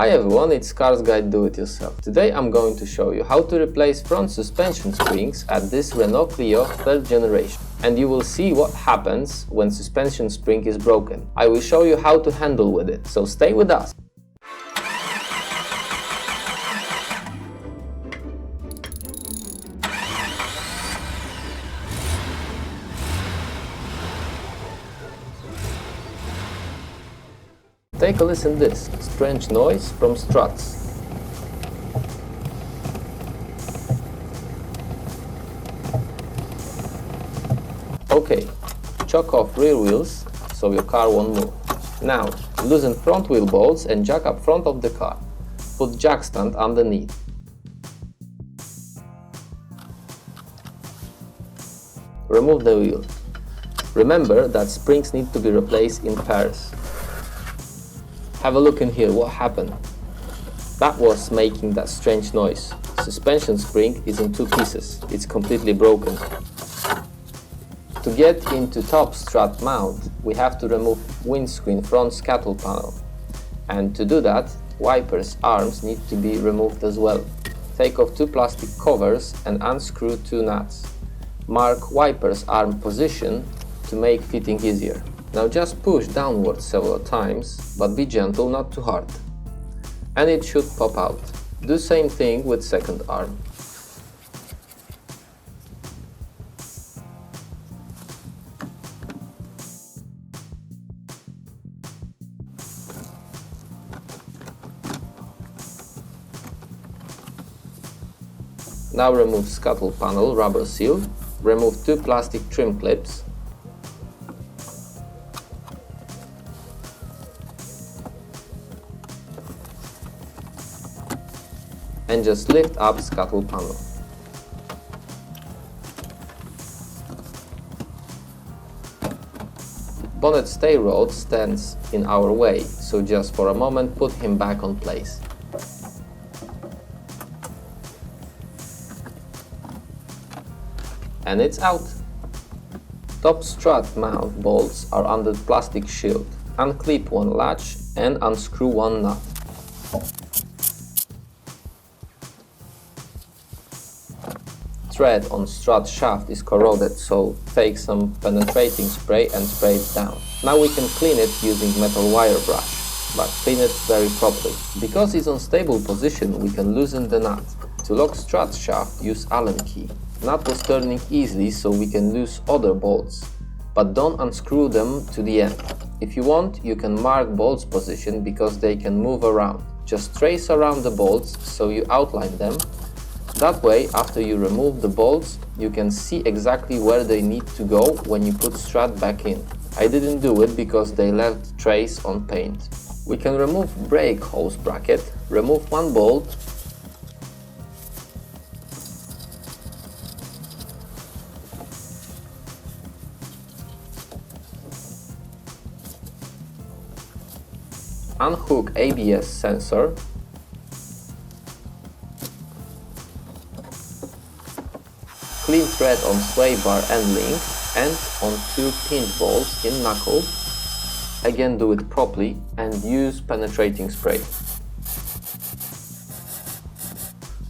Hi everyone, it's Cars Guide Do It Yourself. Today I'm going to show you how to replace front suspension springs at this Renault Clio 3rd generation. And you will see what happens when suspension spring is broken. I will show you how to handle with it, so stay with us. Take a listen to this strange noise from struts. Okay, choke off rear wheels so your car won't move. Now, loosen front wheel bolts and jack up front of the car. Put jack stand underneath. Remove the wheel. Remember that springs need to be replaced in pairs. Have a look in here, what happened? That was making that strange noise. Suspension spring is in two pieces, it's completely broken. To get into top strut mount, we have to remove windscreen front scuttle panel. And to do that, wipers arms need to be removed as well. Take off two plastic covers and unscrew two nuts. Mark wipers arm position to make fitting easier. Now just push downward several times, but be gentle, not too hard. And it should pop out. Do same thing with second arm. Now remove scuttle panel rubber seal. Remove two plastic trim clips. And just lift up scuttle panel. Bonnet stay rod stands in our way, so just for a moment put him back on place. And it's out. Top strut mount bolts are under plastic shield. Unclip one latch and unscrew one nut. Thread on strut shaft is corroded, so take some penetrating spray and spray it down. Now we can clean it using metal wire brush, but clean it very properly. Because it's on stable position, we can loosen the nut. To lock strut shaft, use Allen key. Nut was turning easily, so we can loose other bolts, but don't unscrew them to the end. If you want, you can mark bolts position because they can move around. Just trace around the bolts so you outline them. That way, after you remove the bolts, you can see exactly where they need to go when you put strut back in. I didn't do it because they left trace on paint. We can remove brake hose bracket, remove one bolt, unhook ABS sensor, clean thread on sway bar end link and on two pinch bolts in knuckle. Again, do it properly and use penetrating spray.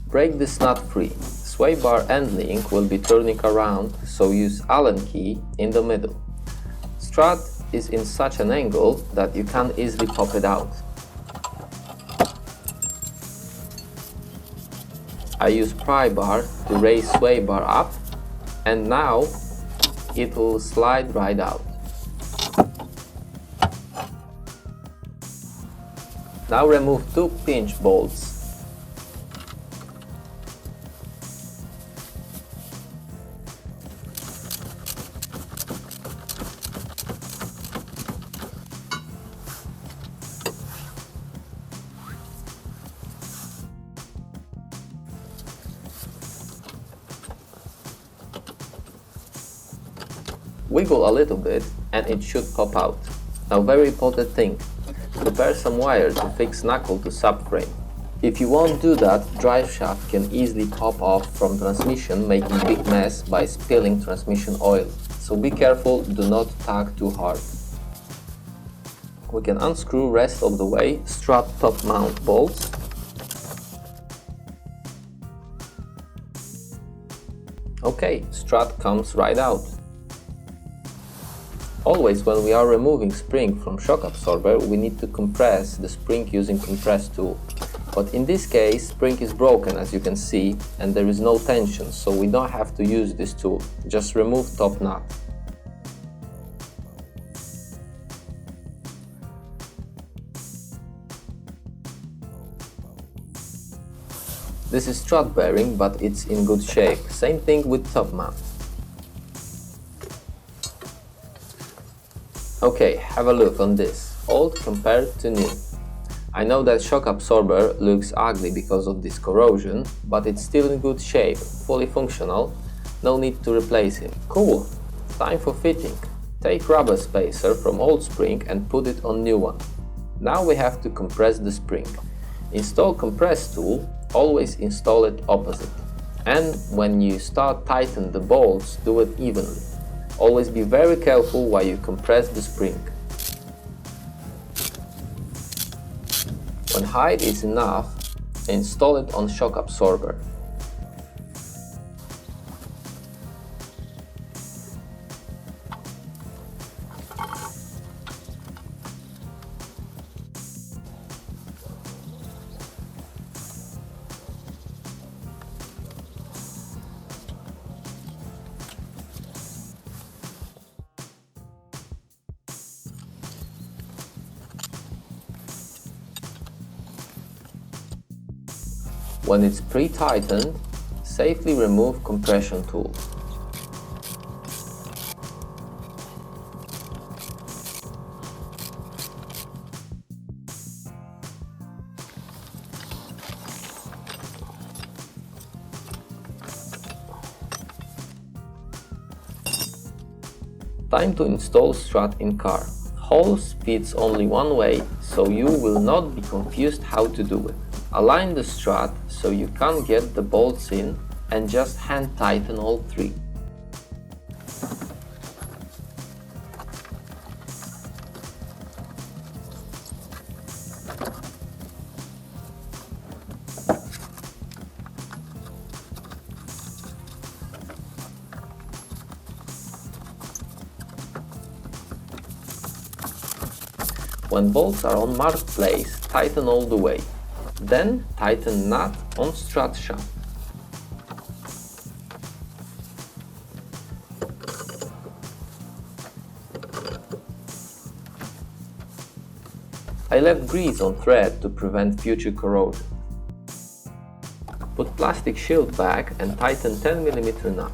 Break this nut free. Sway bar end link will be turning around, so use Allen key in the middle. Strut is in such an angle that you can't easily pop it out. I use pry bar to raise sway bar up, and now it will slide right out. Now remove two pinch bolts. Wiggle a little bit and it should pop out. Now very important thing, prepare some wire to fix knuckle to subframe. If you won't do that, drive shaft can easily pop off from transmission, making big mess by spilling transmission oil. So be careful, do not tug too hard. We can unscrew rest of the way strut top mount bolts. Okay, strut comes right out. Always when we are removing spring from shock absorber, we need to compress the spring using compress tool. But in this case, spring is broken, as you can see, and there is no tension, so we don't have to use this tool. Just remove top nut. This is strut bearing, but it's in good shape. Same thing with top mount. Okay, have a look on this. Old compared to new. I know that shock absorber looks ugly because of this corrosion, but it's still in good shape, fully functional. No need to replace him. Cool! Time for fitting. Take rubber spacer from old spring and put it on new one. Now we have to compress the spring. Install compress tool. Always install it opposite. And when you start tighten the bolts, do it evenly. Always be very careful while you compress the spring. When height is enough, install it on shock absorber. When it's pre-tightened, safely remove compression tool. Time to install strut in car. Hose fits only one way, so you will not be confused how to do it. Align the strut so you can't get the bolts in and just hand tighten all three. When bolts are on marked place, tighten all the way. Then tighten nut on strut shaft. I left grease on thread to prevent future corrosion. Put plastic shield back and tighten 10mm nut.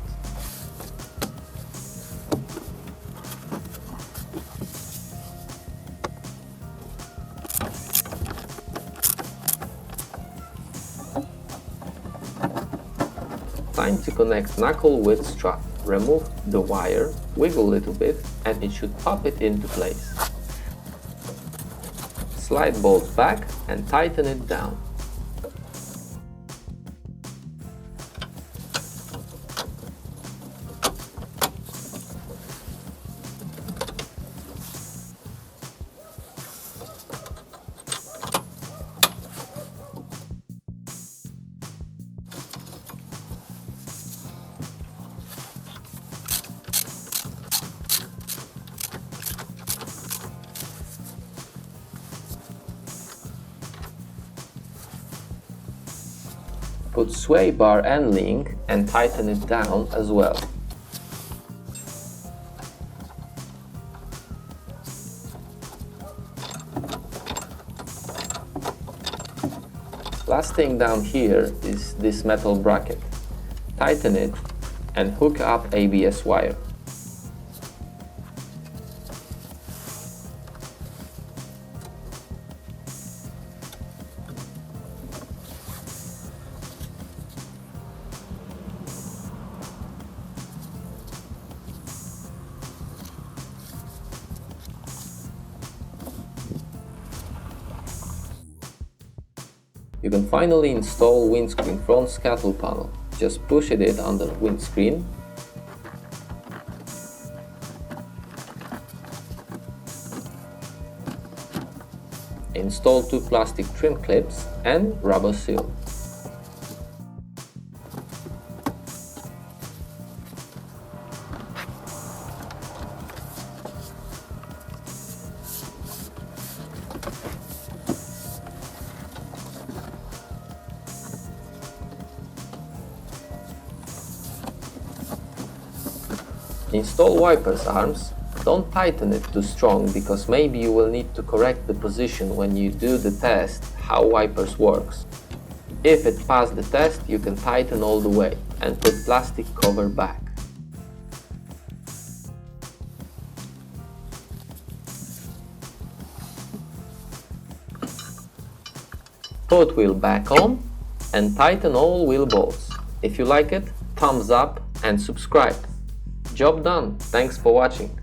Time to connect knuckle with strut. Remove the wire, wiggle a little bit, and it should pop it into place. Slide bolt back and tighten it down. Put sway bar and link and tighten it down as well. Last thing down here is this metal bracket. Tighten it and hook up ABS wire. You can finally install windscreen front scuttle panel. Just push it under windscreen. install 2 plastic trim clips and rubber seal. Install wipers arms. Don't tighten it too strong because maybe you will need to correct the position when you do the test how wipers works. If it passed the test, you can tighten all the way and put plastic cover back. Put wheel back on and tighten all wheel bolts. If you like it, thumbs up and subscribe. Job done. Thanks for watching.